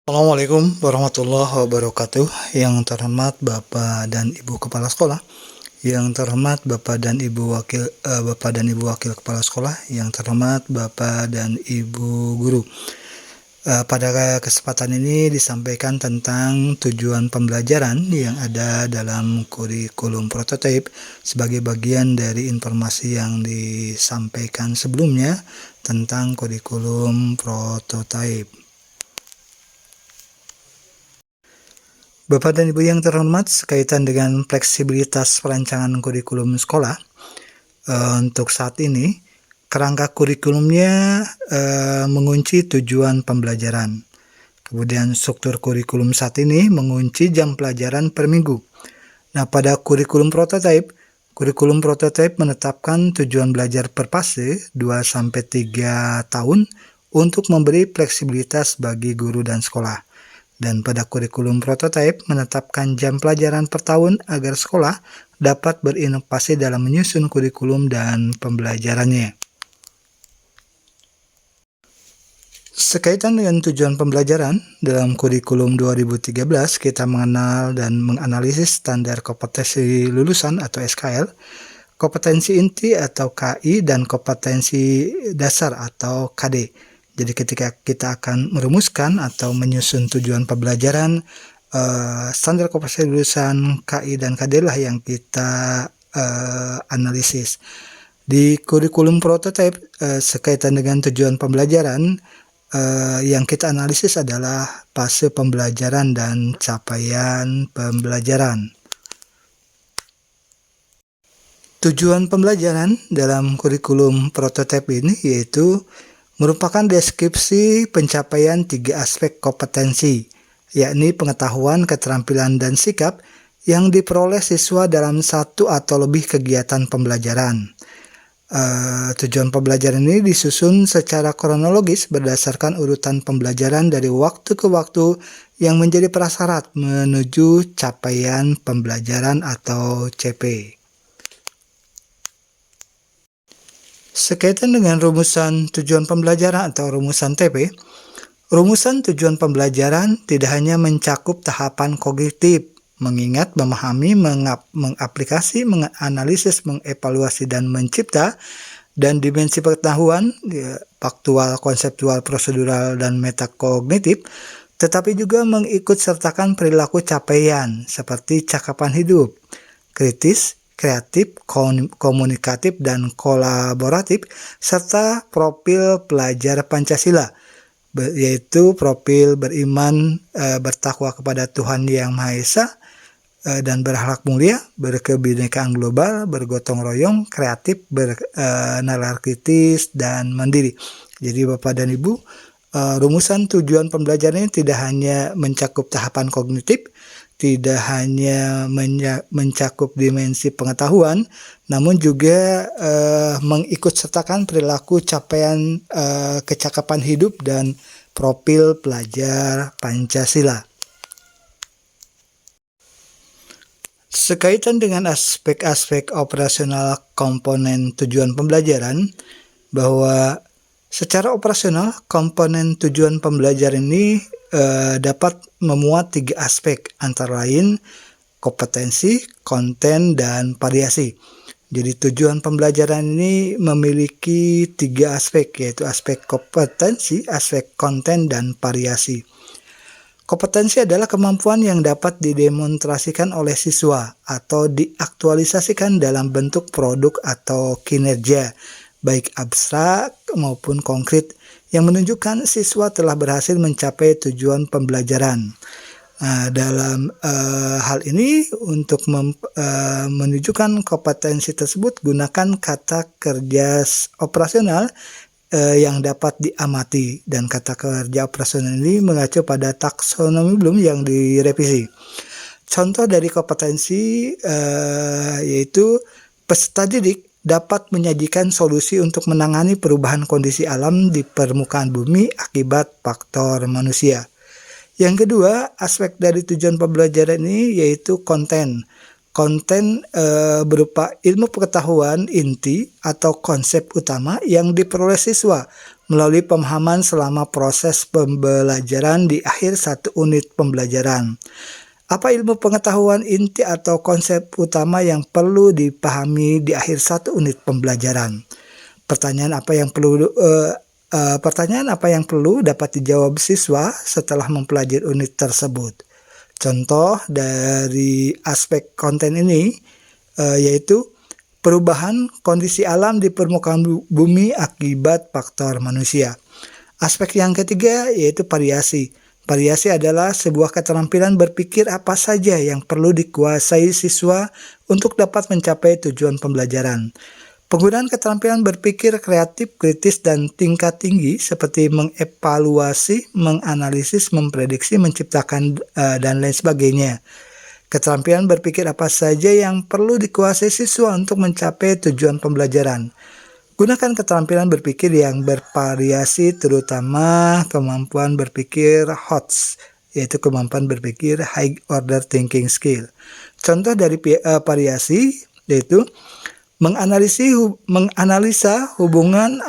Assalamualaikum warahmatullahi wabarakatuh. Yang terhormat Bapak dan Ibu Kepala Sekolah, yang terhormat Bapak dan Ibu Wakil Kepala Sekolah, yang terhormat Bapak dan Ibu Guru. Pada kesempatan ini disampaikan tentang tujuan pembelajaran yang ada dalam kurikulum prototipe sebagai bagian dari informasi yang disampaikan sebelumnya tentang kurikulum prototipe. Bapak dan Ibu yang terhormat, sekaitan dengan fleksibilitas perancangan kurikulum sekolah, untuk saat ini, kerangka kurikulumnya mengunci tujuan pembelajaran. Kemudian struktur kurikulum saat ini mengunci jam pelajaran per minggu. Nah, pada kurikulum prototipe menetapkan tujuan belajar per fase 2-3 tahun untuk memberi fleksibilitas bagi guru dan sekolah. Dan pada kurikulum prototipe menetapkan jam pelajaran per tahun agar sekolah dapat berinovasi dalam menyusun kurikulum dan pembelajarannya. Sekaitan dengan tujuan pembelajaran, dalam kurikulum 2013 kita mengenal dan menganalisis standar kompetensi lulusan atau SKL, kompetensi inti atau KI, dan kompetensi dasar atau KD. Jadi ketika kita akan merumuskan atau menyusun tujuan pembelajaran, standar kompetensi lulusan KI dan KD lah yang kita analisis. Di kurikulum prototipe sekaitan dengan tujuan pembelajaran, yang kita analisis adalah fase pembelajaran dan capaian pembelajaran. Tujuan pembelajaran dalam kurikulum prototipe ini yaitu merupakan deskripsi pencapaian 3 aspek kompetensi, yakni pengetahuan, keterampilan, dan sikap yang diperoleh siswa dalam satu atau lebih kegiatan pembelajaran. Tujuan pembelajaran ini disusun secara kronologis berdasarkan urutan pembelajaran dari waktu ke waktu yang menjadi prasyarat menuju capaian pembelajaran atau CP. Sekaitan dengan rumusan tujuan pembelajaran atau rumusan TP, rumusan tujuan pembelajaran tidak hanya mencakup tahapan kognitif, mengingat, memahami, mengaplikasi, menganalisis, mengevaluasi, dan mencipta, dan dimensi pengetahuan, faktual, konseptual, prosedural, dan metakognitif, tetapi juga mengikut sertakan perilaku capaian seperti cakapan hidup, kritis, kreatif, komunikatif, dan kolaboratif, serta profil pelajar Pancasila, yaitu profil beriman, bertakwa kepada Tuhan Yang Maha Esa, dan berakhlak mulia, berkebinekaan global, bergotong royong, kreatif, bernalar kritis, dan mandiri. Jadi Bapak dan Ibu, rumusan tujuan pembelajaran ini tidak hanya mencakup tahapan kognitif, tidak hanya mencakup dimensi pengetahuan, namun juga mengikut sertakan perilaku capaian kecakapan hidup dan profil pelajar Pancasila. Sekaitan dengan aspek-aspek operasional komponen tujuan pembelajaran, bahwa secara operasional komponen tujuan pembelajaran ini dapat memuat 3 aspek, antara lain kompetensi, konten, dan variasi. Jadi tujuan pembelajaran ini memiliki 3 aspek, yaitu aspek kompetensi, aspek konten, dan variasi. Kompetensi adalah kemampuan yang dapat didemonstrasikan oleh siswa atau diaktualisasikan dalam bentuk produk atau kinerja, baik abstrak maupun konkret, yang menunjukkan siswa telah berhasil mencapai tujuan pembelajaran. Dalam hal ini, untuk menunjukkan kompetensi tersebut, gunakan kata kerja operasional yang dapat diamati, dan kata kerja operasional ini mengacu pada taksonomi Bloom yang direvisi. Contoh dari kompetensi yaitu peserta didik dapat menyajikan solusi untuk menangani perubahan kondisi alam di permukaan bumi akibat faktor manusia. Yang kedua, aspek dari tujuan pembelajaran ini yaitu konten. Konten berupa ilmu pengetahuan inti atau konsep utama yang diperoleh siswa, melalui pemahaman selama proses pembelajaran di akhir satu unit pembelajaran. Apa ilmu pengetahuan inti atau konsep utama yang perlu dipahami di akhir satu unit pembelajaran? Pertanyaan apa yang perlu dapat dijawab siswa setelah mempelajari unit tersebut. Contoh dari aspek konten ini yaitu perubahan kondisi alam di permukaan bumi akibat faktor manusia. Aspek yang ketiga yaitu variasi. Variasi adalah sebuah keterampilan berpikir apa saja yang perlu dikuasai siswa untuk dapat mencapai tujuan pembelajaran. Penggunaan keterampilan berpikir kreatif, kritis, dan tingkat tinggi seperti mengevaluasi, menganalisis, memprediksi, menciptakan, dan lain sebagainya. Keterampilan berpikir apa saja yang perlu dikuasai siswa untuk mencapai tujuan pembelajaran. Gunakan keterampilan berpikir yang bervariasi, terutama kemampuan berpikir HOTS, yaitu kemampuan berpikir High Order Thinking Skill. Contoh dari variasi yaitu menganalisis hubungan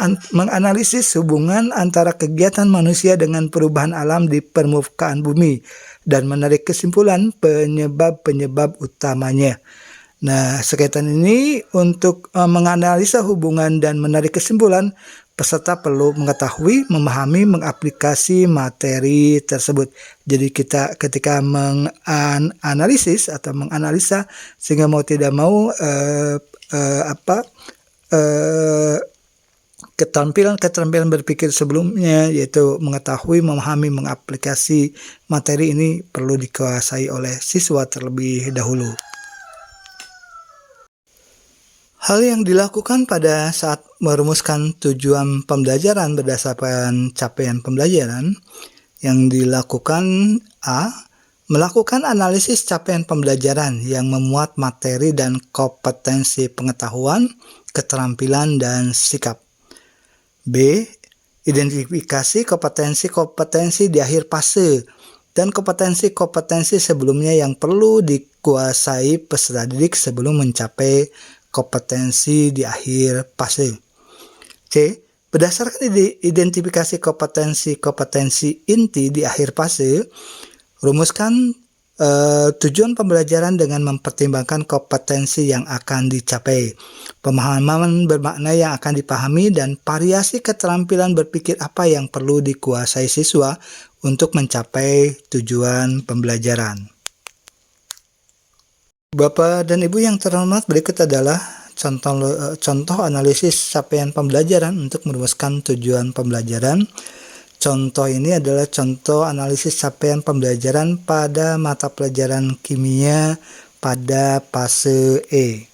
antara kegiatan manusia dengan perubahan alam di permukaan bumi dan menarik kesimpulan penyebab-penyebab utamanya. Nah, sekaitan ini untuk menganalisa hubungan dan menarik kesimpulan, peserta perlu mengetahui, memahami, mengaplikasi materi tersebut. Jadi kita ketika menganalisis atau menganalisa, sehingga mau tidak mau keterampilan berpikir sebelumnya, yaitu mengetahui, memahami, mengaplikasi materi ini perlu dikuasai oleh siswa terlebih dahulu. Hal yang dilakukan pada saat merumuskan tujuan pembelajaran berdasarkan capaian pembelajaran yang dilakukan melakukan analisis capaian pembelajaran yang memuat materi dan kompetensi pengetahuan, keterampilan, dan sikap. B. Identifikasi kompetensi-kompetensi di akhir fase dan kompetensi-kompetensi sebelumnya yang perlu dikuasai peserta didik sebelum mencapai kompetensi di akhir fase. C. Berdasarkan identifikasi kompetensi-kompetensi inti di akhir fase, rumuskan tujuan pembelajaran dengan mempertimbangkan kompetensi yang akan dicapai, pemahaman bermakna yang akan dipahami, dan variasi keterampilan berpikir apa yang perlu dikuasai siswa untuk mencapai tujuan pembelajaran. Bapak dan Ibu yang terhormat, berikut adalah contoh analisis capaian pembelajaran untuk merumuskan tujuan pembelajaran. Contoh ini adalah contoh analisis capaian pembelajaran pada mata pelajaran kimia pada fase E.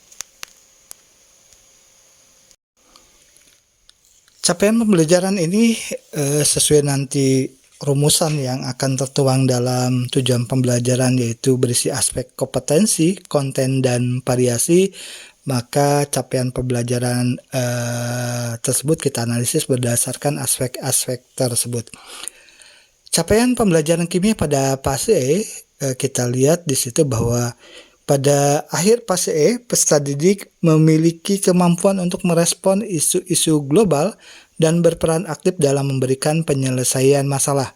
Capaian pembelajaran ini sesuai nanti rumusan yang akan tertuang dalam tujuan pembelajaran, yaitu berisi aspek kompetensi, konten, dan variasi. Maka capaian pembelajaran tersebut kita analisis berdasarkan aspek-aspek tersebut. Capaian pembelajaran kimia pada fase E, kita lihat di situ bahwa pada akhir fase E, peserta didik memiliki kemampuan untuk merespon isu-isu global dan berperan aktif dalam memberikan penyelesaian masalah.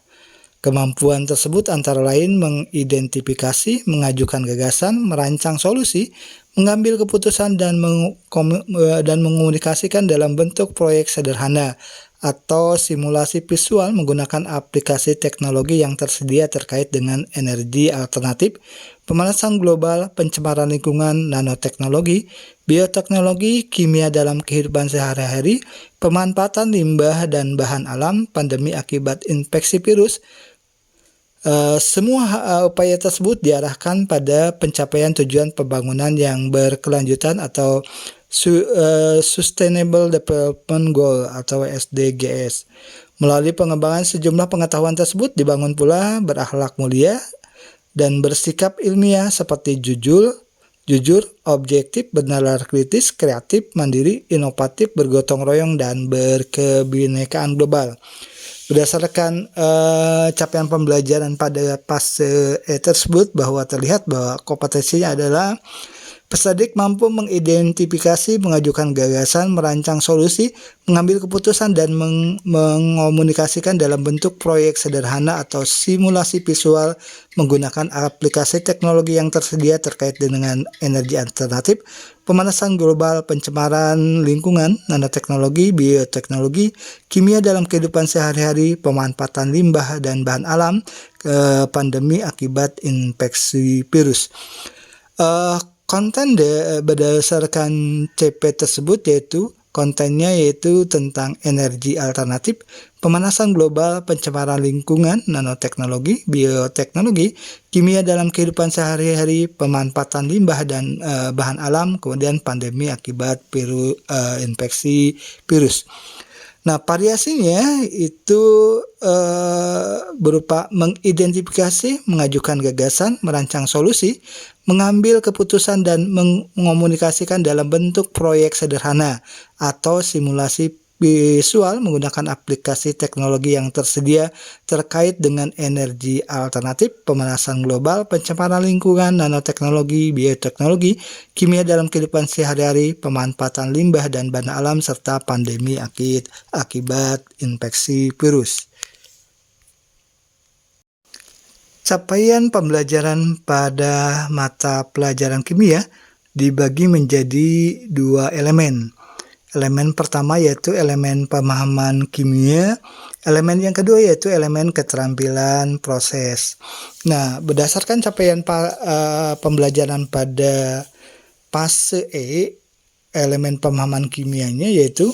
Kemampuan tersebut antara lain mengidentifikasi, mengajukan gagasan, merancang solusi, mengambil keputusan, dan mengomunikasikan dalam bentuk proyek sederhana atau simulasi visual menggunakan aplikasi teknologi yang tersedia terkait dengan energi alternatif, pemanasan global, pencemaran lingkungan, nanoteknologi, bioteknologi, kimia dalam kehidupan sehari-hari, pemanfaatan limbah dan bahan alam, pandemi akibat infeksi virus. Semua upaya tersebut diarahkan pada pencapaian tujuan pembangunan yang berkelanjutan atau Sustainable Development Goal atau SDGs. Melalui pengembangan sejumlah pengetahuan tersebut dibangun pula berakhlak mulia dan bersikap ilmiah seperti jujur, objektif, bernalar kritis, kreatif, mandiri, inovatif, bergotong royong, dan berkebinekaan global. Berdasarkan capaian pembelajaran pada fase E tersebut, bahwa terlihat bahwa kompetensinya adalah Peserta didik mampu mengidentifikasi, mengajukan gagasan, merancang solusi, mengambil keputusan, dan mengomunikasikan dalam bentuk proyek sederhana atau simulasi visual menggunakan aplikasi teknologi yang tersedia terkait dengan energi alternatif, pemanasan global, pencemaran lingkungan, nanoteknologi, bioteknologi, kimia dalam kehidupan sehari-hari, pemanfaatan limbah dan bahan alam, pandemi akibat infeksi virus. Konten berdasarkan CP tersebut kontennya yaitu tentang energi alternatif, pemanasan global, pencemaran lingkungan, nanoteknologi, bioteknologi, kimia dalam kehidupan sehari-hari, pemanfaatan limbah dan bahan alam, kemudian pandemi akibat infeksi virus. Nah, variasinya itu berupa mengidentifikasi, mengajukan gagasan, merancang solusi, mengambil keputusan, dan mengomunikasikan dalam bentuk proyek sederhana atau simulasi visual menggunakan aplikasi teknologi yang tersedia terkait dengan energi alternatif, pemanasan global, pencemaran lingkungan, nanoteknologi, bioteknologi, kimia dalam kehidupan sehari-hari, pemanfaatan limbah dan bahan alam, serta pandemi akibat infeksi virus. Capaian pembelajaran pada mata pelajaran kimia dibagi menjadi 2 elemen. Elemen pertama yaitu elemen pemahaman kimia, elemen yang kedua yaitu elemen keterampilan proses. Nah, berdasarkan capaian pembelajaran pada fase E, elemen pemahaman kimianya yaitu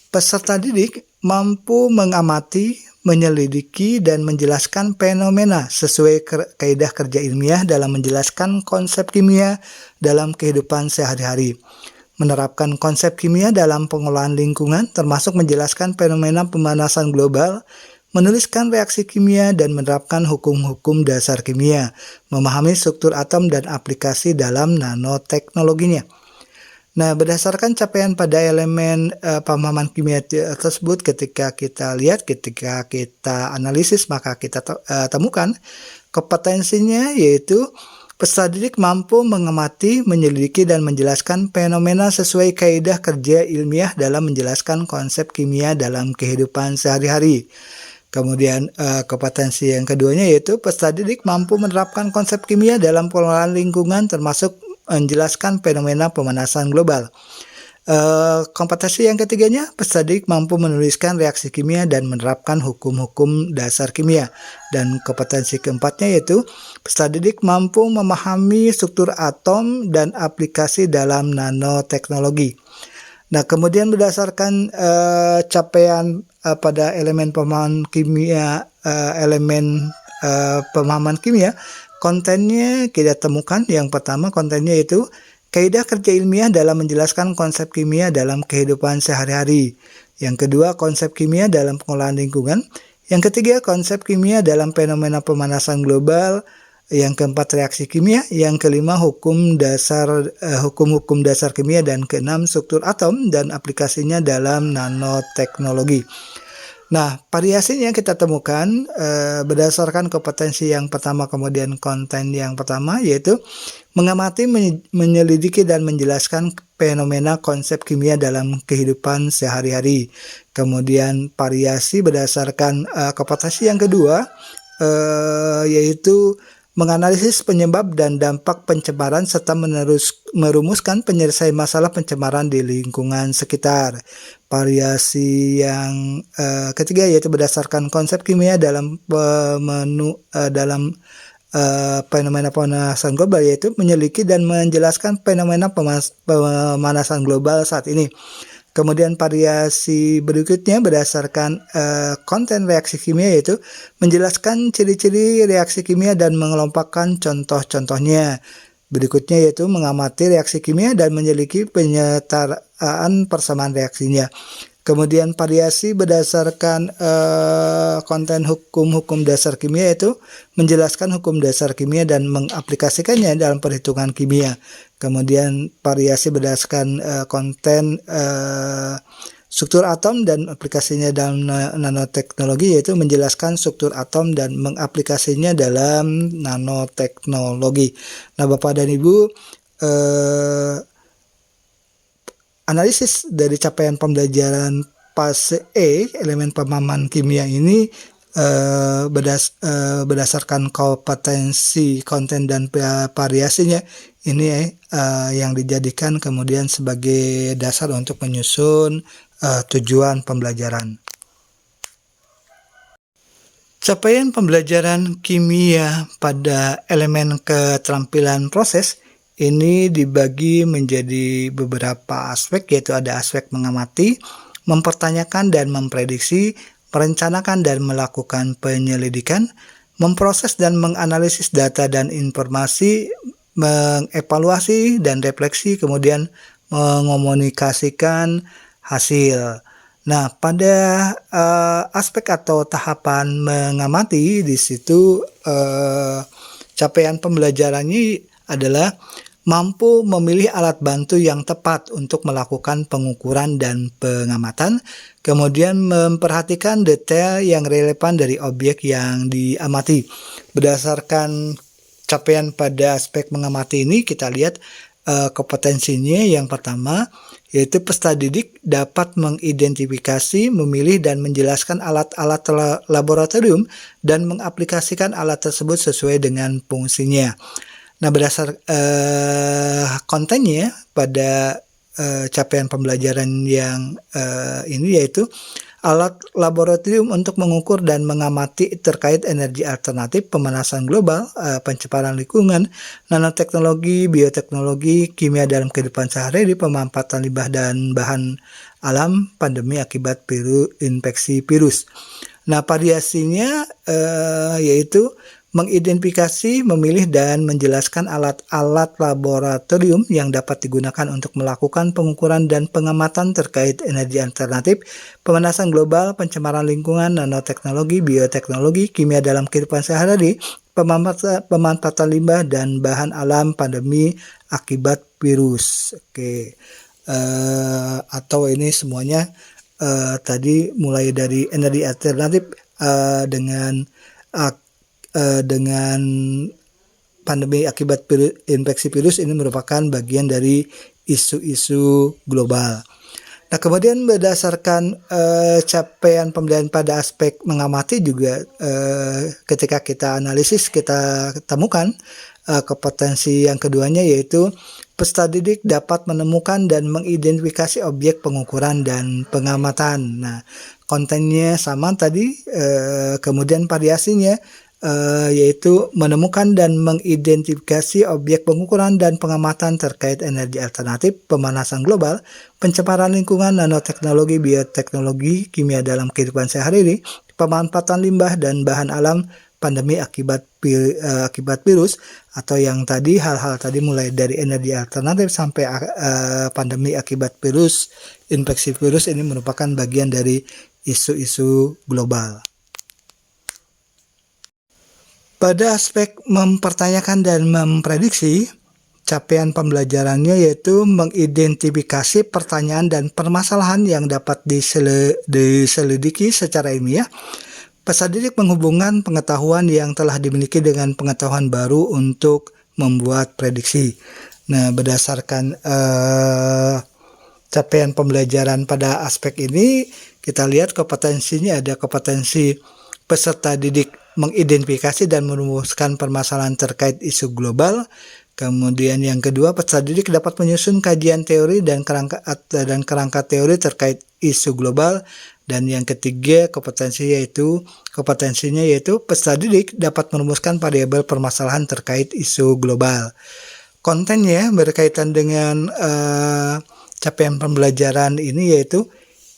peserta didik mampu mengamati, menyelidiki, dan menjelaskan fenomena sesuai kaidah kerja ilmiah dalam menjelaskan konsep kimia dalam kehidupan sehari-hari. Menerapkan konsep kimia dalam pengolahan lingkungan termasuk menjelaskan fenomena pemanasan global, menuliskan reaksi kimia, dan menerapkan hukum-hukum dasar kimia, memahami struktur atom dan aplikasi dalam nanoteknologinya. Nah, berdasarkan capaian pada elemen pemahaman kimia tersebut, ketika kita analisis, maka kita temukan kompetensinya yaitu peserta didik mampu mengamati, menyelidiki, dan menjelaskan fenomena sesuai kaidah kerja ilmiah dalam menjelaskan konsep kimia dalam kehidupan sehari-hari. Kemudian kompetensi yang keduanya yaitu peserta didik mampu menerapkan konsep kimia dalam pengolahan lingkungan termasuk menjelaskan fenomena pemanasan global. Kompetensi yang ketiganya, peserta didik mampu menuliskan reaksi kimia dan menerapkan hukum-hukum dasar kimia. Dan kompetensi keempatnya yaitu peserta didik mampu memahami struktur atom dan aplikasi dalam nanoteknologi. Nah, kemudian berdasarkan capaian pada elemen pemahaman kimia, pemahaman kimia, kontennya kita temukan. Yang pertama, kontennya yaitu kaidah kerja ilmiah dalam menjelaskan konsep kimia dalam kehidupan sehari-hari. Yang kedua, konsep kimia dalam pengolahan lingkungan. Yang ketiga, konsep kimia dalam fenomena pemanasan global. Yang keempat, reaksi kimia. Yang kelima, hukum-hukum dasar kimia. Dan keenam, struktur atom dan aplikasinya dalam nanoteknologi. Nah, variasinya kita temukan berdasarkan kompetensi yang pertama, kemudian konten yang pertama yaitu mengamati, menyelidiki, dan menjelaskan fenomena konsep kimia dalam kehidupan sehari-hari. Kemudian variasi berdasarkan kompetensi yang kedua yaitu menganalisis penyebab dan dampak pencemaran serta merumuskan penyelesaian masalah pencemaran di lingkungan sekitar. Variasi yang ketiga yaitu berdasarkan konsep kimia dalam fenomena pemanasan global, yaitu menyelidiki dan menjelaskan fenomena pemanasan global saat ini. Kemudian variasi berikutnya berdasarkan konten reaksi kimia yaitu menjelaskan ciri-ciri reaksi kimia dan mengelompokkan contoh-contohnya. Berikutnya yaitu mengamati reaksi kimia dan menyelidiki penyetaraan persamaan reaksinya. Kemudian variasi berdasarkan konten hukum-hukum dasar kimia yaitu menjelaskan hukum dasar kimia dan mengaplikasikannya dalam perhitungan kimia. Kemudian variasi berdasarkan konten struktur atom dan aplikasinya dalam nanoteknologi yaitu menjelaskan struktur atom dan mengaplikasinya dalam nanoteknologi. Nah, Bapak dan Ibu, analisis dari capaian pembelajaran fase E elemen pemahaman kimia ini berdasarkan kompetensi konten dan variasinya ini yang dijadikan kemudian sebagai dasar untuk menyusun tujuan pembelajaran. Capaian pembelajaran kimia pada elemen keterampilan proses ini dibagi menjadi beberapa aspek, yaitu ada aspek mengamati, mempertanyakan dan memprediksi, merencanakan dan melakukan penyelidikan, memproses dan menganalisis data dan informasi, mengevaluasi dan refleksi, kemudian mengomunikasikan hasil. Nah, pada aspek atau tahapan mengamati di situ capaian pembelajarannya adalah mampu memilih alat bantu yang tepat untuk melakukan pengukuran dan pengamatan, kemudian memperhatikan detail yang relevan dari objek yang diamati. Berdasarkan capaian pada aspek mengamati ini, kita lihat kompetensinya yang pertama, yaitu peserta didik dapat mengidentifikasi, memilih, dan menjelaskan alat-alat laboratorium dan mengaplikasikan alat tersebut sesuai dengan fungsinya. Nah, berdasar kontennya pada capaian pembelajaran yang ini, yaitu alat laboratorium untuk mengukur dan mengamati terkait energi alternatif, pemanasan global, pencemaran lingkungan, nanoteknologi, bioteknologi, kimia dalam kehidupan sehari-hari, pemanfaatan limbah dan bahan alam, pandemi akibat infeksi virus. Nah, variasinya yaitu mengidentifikasi, memilih, dan menjelaskan alat-alat laboratorium yang dapat digunakan untuk melakukan pengukuran dan pengamatan terkait energi alternatif, pemanasan global, pencemaran lingkungan, nanoteknologi, bioteknologi, kimia dalam kehidupan sehari-hari, pemanfaatan limbah dan bahan alam, pandemi akibat virus. Oke, atau ini semuanya tadi mulai dari energi alternatif dengan pandemi akibat infeksi virus ini merupakan bagian dari isu-isu global. Nah, kemudian berdasarkan capaian pembelajaran pada aspek mengamati juga ketika kita analisis kita temukan kompetensi yang keduanya, yaitu peserta didik dapat menemukan dan mengidentifikasi objek pengukuran dan pengamatan. Nah, kontennya sama tadi, kemudian variasinya yaitu menemukan dan mengidentifikasi objek pengukuran dan pengamatan terkait energi alternatif, pemanasan global, pencemaran lingkungan, nanoteknologi, bioteknologi, kimia dalam kehidupan sehari-hari, pemanfaatan limbah dan bahan alam, pandemi akibat virus, atau yang tadi hal-hal tadi mulai dari energi alternatif sampai pandemi akibat virus, infeksi virus ini merupakan bagian dari isu-isu global. Pada aspek mempertanyakan dan memprediksi, capaian pembelajarannya yaitu mengidentifikasi pertanyaan dan permasalahan yang dapat diselidiki secara ilmiah. Peserta didik menghubungkan pengetahuan yang telah dimiliki dengan pengetahuan baru untuk membuat prediksi. Nah, berdasarkan capaian pembelajaran pada aspek ini, kita lihat kompetensinya ada kompetensi peserta didik mengidentifikasi dan merumuskan permasalahan terkait isu global. Kemudian yang kedua, peserta didik dapat menyusun kajian teori dan kerangka teori terkait isu global. Dan yang ketiga, kompetensinya yaitu peserta didik dapat merumuskan variabel permasalahan terkait isu global. Kontennya berkaitan dengan capaian pembelajaran ini, yaitu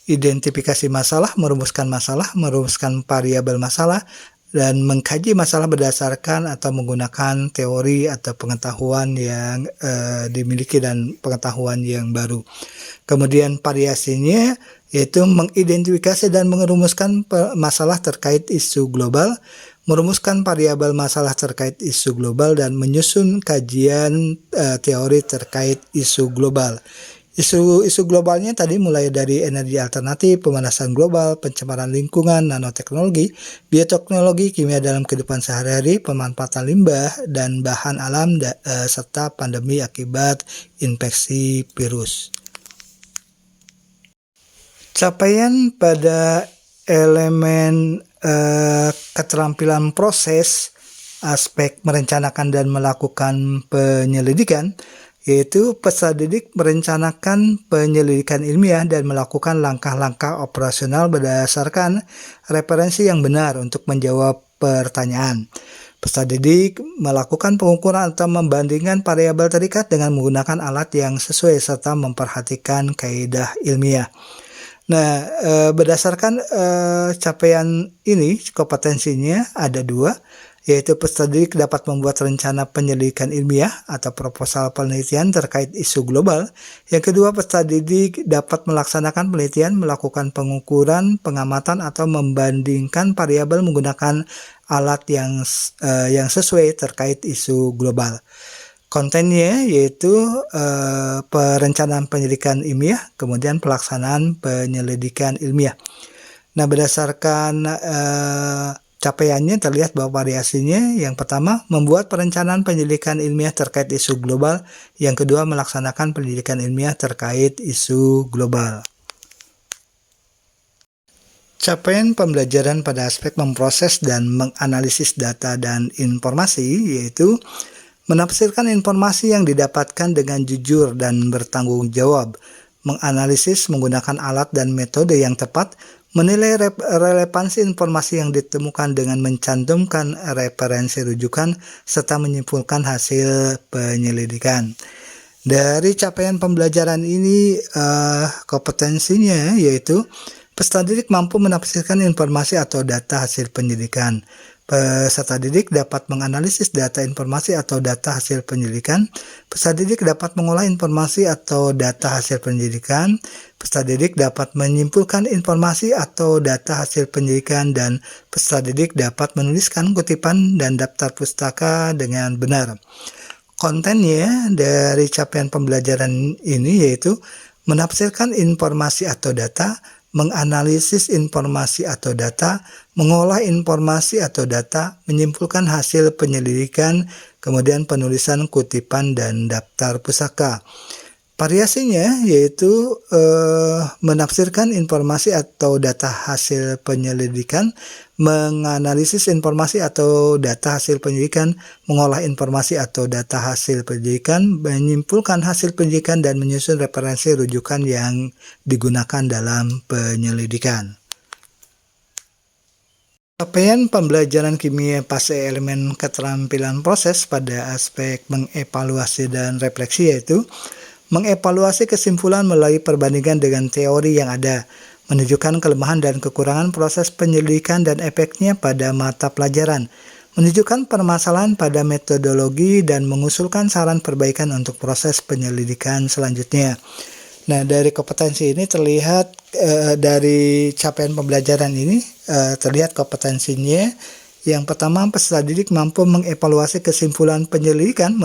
identifikasi masalah, merumuskan variabel masalah, dan mengkaji masalah berdasarkan atau menggunakan teori atau pengetahuan yang dimiliki dan pengetahuan yang baru. Kemudian variasinya yaitu mengidentifikasi dan merumuskan masalah terkait isu global, merumuskan variabel masalah terkait isu global, dan menyusun kajian teori terkait isu global. Isu-isu globalnya tadi mulai dari energi alternatif, pemanasan global, pencemaran lingkungan, nanoteknologi, bioteknologi, kimia dalam kehidupan sehari-hari, pemanfaatan limbah dan bahan alam, serta pandemi akibat infeksi virus. Capaian pada elemen keterampilan proses, aspek merencanakan dan melakukan penyelidikan, yaitu peserta didik merencanakan penyelidikan ilmiah dan melakukan langkah-langkah operasional berdasarkan referensi yang benar untuk menjawab pertanyaan. Peserta didik melakukan pengukuran atau membandingkan variabel terikat dengan menggunakan alat yang sesuai serta memperhatikan kaidah ilmiah. Nah, berdasarkan capaian ini, kompetensinya ada 2, yaitu peserta didik dapat membuat rencana penyelidikan ilmiah atau proposal penelitian terkait isu global. Yang kedua, peserta didik dapat melaksanakan penelitian, melakukan pengukuran, pengamatan, atau membandingkan variabel menggunakan alat yang sesuai terkait isu global. Kontennya yaitu perencanaan penyelidikan ilmiah, kemudian pelaksanaan penyelidikan ilmiah. Nah, berdasarkan capaiannya terlihat bahwa variasinya, yang pertama membuat perencanaan penyelidikan ilmiah terkait isu global, yang kedua melaksanakan pendidikan ilmiah terkait isu global. Capaian pembelajaran pada aspek memproses dan menganalisis data dan informasi, yaitu menafsirkan informasi yang didapatkan dengan jujur dan bertanggung jawab, menganalisis menggunakan alat dan metode yang tepat, menilai relevansi informasi yang ditemukan dengan mencantumkan referensi rujukan, serta menyimpulkan hasil penyelidikan. Dari capaian pembelajaran ini, kompetensinya yaitu peserta didik mampu menafsirkan informasi atau data hasil penyelidikan. Peserta didik dapat menganalisis data informasi atau data hasil penyelidikan. Peserta didik dapat mengolah informasi atau data hasil penyelidikan. Peserta didik dapat menyimpulkan informasi atau data hasil penyelidikan, dan peserta didik dapat menuliskan kutipan dan daftar pustaka dengan benar. Kontennya dari capaian pembelajaran ini yaitu menafsirkan informasi atau data, menganalisis informasi atau data, mengolah informasi atau data, menyimpulkan hasil penyelidikan, kemudian penulisan kutipan dan daftar pusaka. Variasinya yaitu menafsirkan informasi atau data hasil penyelidikan, menganalisis informasi atau data hasil penyelidikan, mengolah informasi atau data hasil penyelidikan, menyimpulkan hasil penyelidikan, dan menyusun referensi rujukan yang digunakan dalam penyelidikan. Capaian pembelajaran kimia fase elemen keterampilan proses pada aspek mengevaluasi dan refleksi, yaitu mengevaluasi kesimpulan melalui perbandingan dengan teori yang ada, menunjukkan kelemahan dan kekurangan proses penyelidikan dan efeknya pada mata pelajaran, menunjukkan permasalahan pada metodologi, dan mengusulkan saran perbaikan untuk proses penyelidikan selanjutnya. Nah, dari kompetensi ini terlihat, dari capaian pembelajaran ini terlihat kompetensinya. Yang pertama, peserta didik mampu mengevaluasi kesimpulan penyelidikan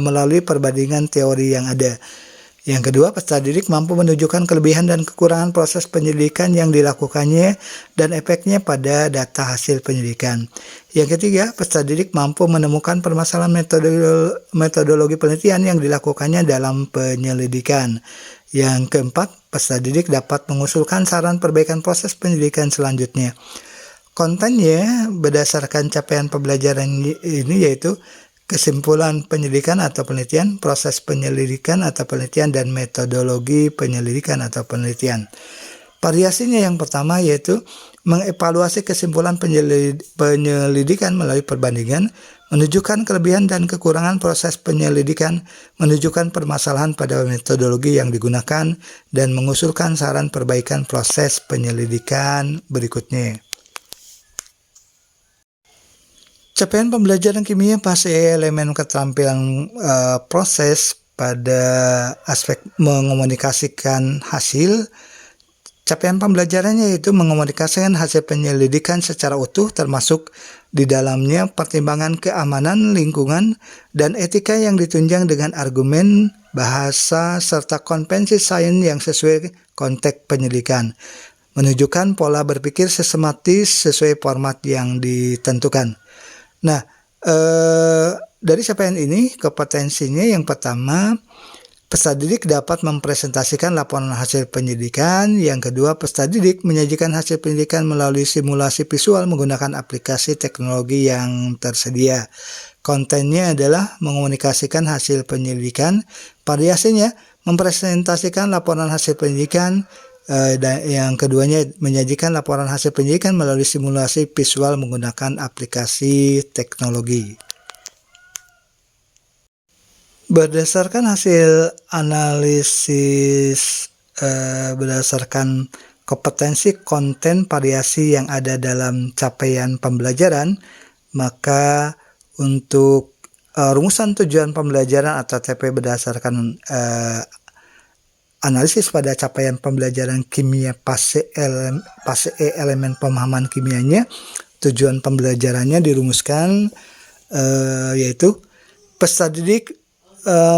melalui perbandingan teori yang ada. Yang kedua, peserta didik mampu menunjukkan kelebihan dan kekurangan proses penyelidikan yang dilakukannya dan efeknya pada data hasil penyelidikan. Yang ketiga, peserta didik mampu menemukan permasalahan metodologi penelitian yang dilakukannya dalam penyelidikan. Yang keempat, peserta didik dapat mengusulkan saran perbaikan proses penyelidikan selanjutnya. Kontennya berdasarkan capaian pembelajaran ini yaitu kesimpulan penyelidikan atau penelitian, proses penyelidikan atau penelitian, dan metodologi penyelidikan atau penelitian. Variasinya yang pertama yaitu mengevaluasi kesimpulan penyelidikan melalui perbandingan, menunjukkan kelebihan dan kekurangan proses penyelidikan, menunjukkan permasalahan pada metodologi yang digunakan, dan mengusulkan saran perbaikan proses penyelidikan berikutnya. Capaian pembelajaran kimia fase elemen keterampilan proses pada aspek mengomunikasikan hasil. Capaian pembelajarannya yaitu mengomunikasikan hasil penyelidikan secara utuh, termasuk di dalamnya pertimbangan keamanan lingkungan dan etika yang ditunjang dengan argumen bahasa, serta konvensi sains yang sesuai konteks penyelidikan, menunjukkan pola berpikir sistematis sesuai format yang ditentukan. Nah, dari capaian ini, kompetensinya yang pertama, peserta didik dapat mempresentasikan laporan hasil penyidikan. Yang kedua, peserta didik menyajikan hasil penyidikan melalui simulasi visual menggunakan aplikasi teknologi yang tersedia. Kontennya adalah mengomunikasikan hasil penyelidikan. Variasinya, mempresentasikan laporan hasil penyidikan. Dan yang keduanya, menyajikan laporan hasil penyidikan melalui simulasi visual menggunakan aplikasi teknologi. Berdasarkan hasil analisis berdasarkan kompetensi konten variasi yang ada dalam capaian pembelajaran, maka untuk rumusan tujuan pembelajaran atau TP berdasarkan analisis pada capaian pembelajaran kimia fase elemen pemahaman kimianya, tujuan pembelajarannya dirumuskan yaitu peserta didik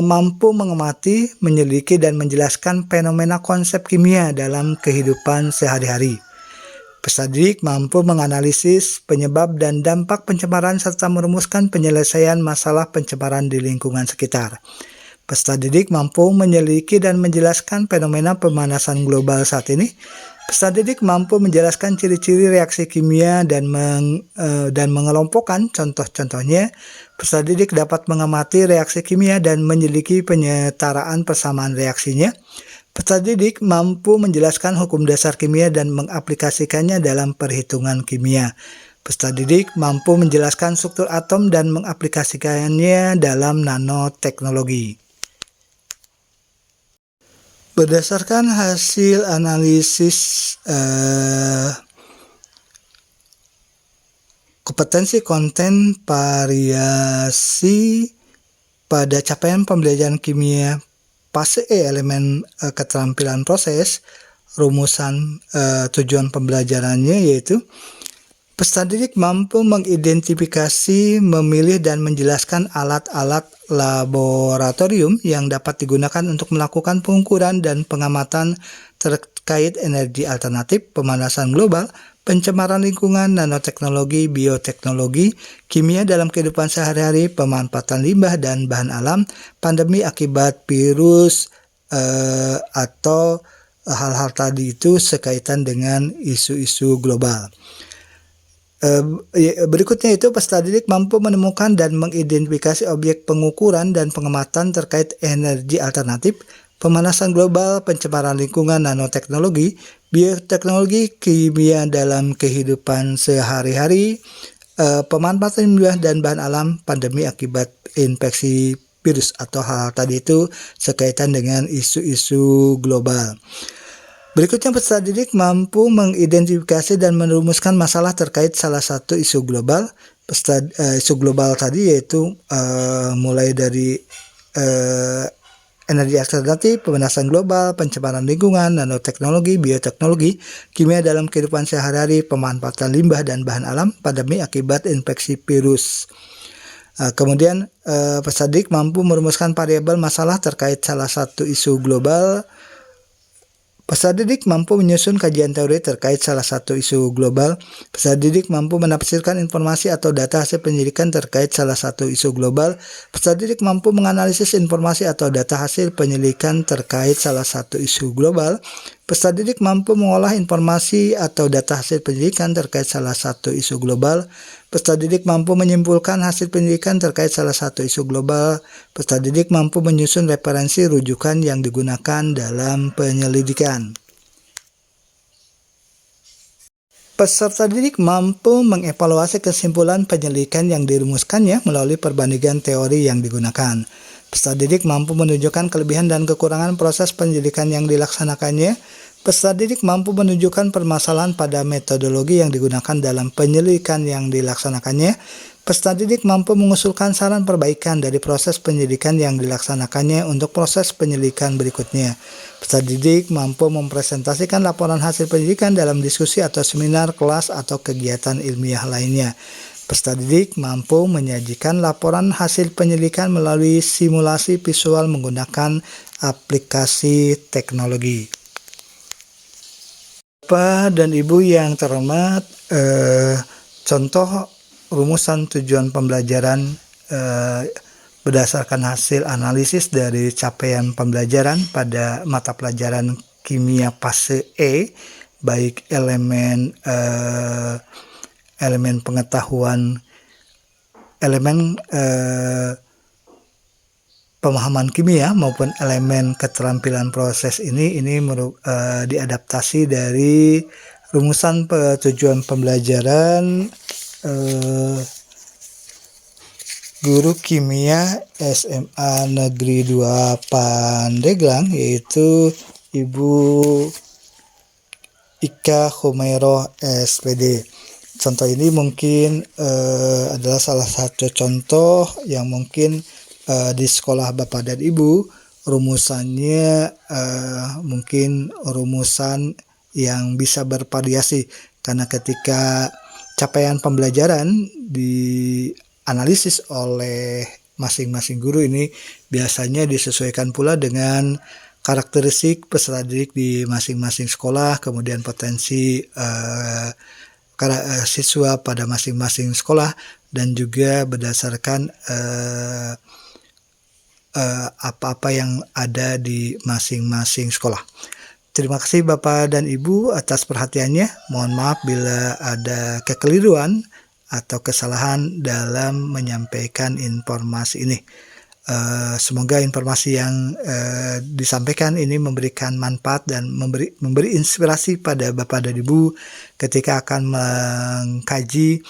mampu mengamati, menyelidiki, dan menjelaskan fenomena konsep kimia dalam kehidupan sehari-hari. Peserta didik mampu menganalisis penyebab dan dampak pencemaran serta merumuskan penyelesaian masalah pencemaran di lingkungan sekitar. Peserta didik mampu menyelidiki dan menjelaskan fenomena pemanasan global saat ini. Peserta didik mampu menjelaskan ciri-ciri reaksi kimia dan mengelompokkan contoh-contohnya. Peserta didik dapat mengamati reaksi kimia dan menyelidiki penyetaraan persamaan reaksinya. Peserta didik mampu menjelaskan hukum dasar kimia dan mengaplikasikannya dalam perhitungan kimia. Peserta didik mampu menjelaskan struktur atom dan mengaplikasikannya dalam nanoteknologi. Berdasarkan hasil analisis kompetensi konten variasi pada capaian pembelajaran kimia fase E elemen keterampilan proses, rumusan tujuan pembelajarannya yaitu peserta didik mampu mengidentifikasi, memilih, dan menjelaskan alat-alat laboratorium yang dapat digunakan untuk melakukan pengukuran dan pengamatan terkait energi alternatif, pemanasan global, pencemaran lingkungan, nanoteknologi, bioteknologi, kimia dalam kehidupan sehari-hari, pemanfaatan limbah dan bahan alam, pandemi akibat virus, atau hal-hal tadi itu sekaitan dengan isu-isu global. Berikutnya itu peserta didik mampu menemukan dan mengidentifikasi objek pengukuran dan pengamatan terkait energi alternatif, pemanasan global, pencemaran lingkungan, nanoteknologi, bioteknologi, kimia dalam kehidupan sehari-hari, pemanfaatan limbah dan bahan alam, pandemi akibat infeksi virus atau hal tadi itu sekaitan dengan isu-isu global. Berikutnya peserta didik mampu mengidentifikasi dan merumuskan masalah terkait salah satu isu global. Isu global tadi yaitu mulai dari energi alternatif, pemanasan global, pencemaran lingkungan, nanoteknologi, bioteknologi, kimia dalam kehidupan sehari-hari, pemanfaatan limbah dan bahan alam, pandemi akibat infeksi virus. Kemudian peserta didik mampu merumuskan variabel masalah terkait salah satu isu global. Peserta didik mampu menyusun kajian teori terkait salah satu isu global. Peserta didik mampu menafsirkan informasi atau data hasil penyelidikan terkait salah satu isu global. Peserta didik mampu menganalisis informasi atau data hasil penyelidikan terkait salah satu isu global. Peserta didik mampu mengolah informasi atau data hasil penyelidikan terkait salah satu isu global. Peserta didik mampu menyimpulkan hasil penyelidikan terkait salah satu isu global. Peserta didik mampu menyusun referensi rujukan yang digunakan dalam penyelidikan. Peserta didik mampu mengevaluasi kesimpulan penyelidikan yang dirumuskannya melalui perbandingan teori yang digunakan. Peserta didik mampu menunjukkan kelebihan dan kekurangan proses penyelidikan yang dilaksanakannya. Peserta didik mampu menunjukkan permasalahan pada metodologi yang digunakan dalam penyelidikan yang dilaksanakannya. Peserta didik mampu mengusulkan saran perbaikan dari proses penyelidikan yang dilaksanakannya untuk proses penyelidikan berikutnya. Peserta didik mampu mempresentasikan laporan hasil penyelidikan dalam diskusi atau seminar, kelas, atau kegiatan ilmiah lainnya. Peserta didik mampu menyajikan laporan hasil penyelidikan melalui simulasi visual menggunakan aplikasi teknologi. Bapak dan Ibu yang terhormat, contoh rumusan tujuan pembelajaran berdasarkan hasil analisis dari capaian pembelajaran pada mata pelajaran kimia fase E, baik elemen pengetahuan, elemen pemahaman kimia maupun elemen keterampilan proses ini diadaptasi dari rumusan tujuan pembelajaran guru kimia SMA Negeri 2 Pandeglang, yaitu Ibu Ika Humairah SPD. Contoh ini mungkin adalah salah satu contoh yang mungkin di sekolah Bapak dan Ibu rumusannya mungkin rumusan yang bisa bervariasi, karena ketika capaian pembelajaran dianalisis oleh masing-masing guru ini biasanya disesuaikan pula dengan karakteristik peserta didik di masing-masing sekolah, kemudian potensi siswa pada masing-masing sekolah, dan juga berdasarkan apa-apa yang ada di masing-masing sekolah. Terima kasih Bapak dan Ibu atas perhatiannya. Mohon maaf bila ada kekeliruan atau kesalahan dalam menyampaikan informasi ini. Semoga informasi yang disampaikan ini memberikan manfaat dan memberi inspirasi pada Bapak dan Ibu ketika akan mengkaji,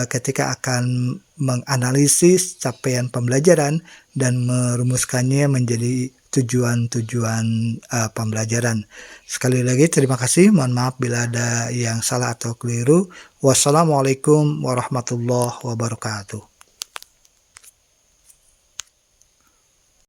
ketika akan menganalisis capaian pembelajaran dan merumuskannya menjadi tujuan-tujuan pembelajaran. Sekali lagi terima kasih, mohon maaf bila ada yang salah atau keliru. Wassalamualaikum warahmatullahi wabarakatuh.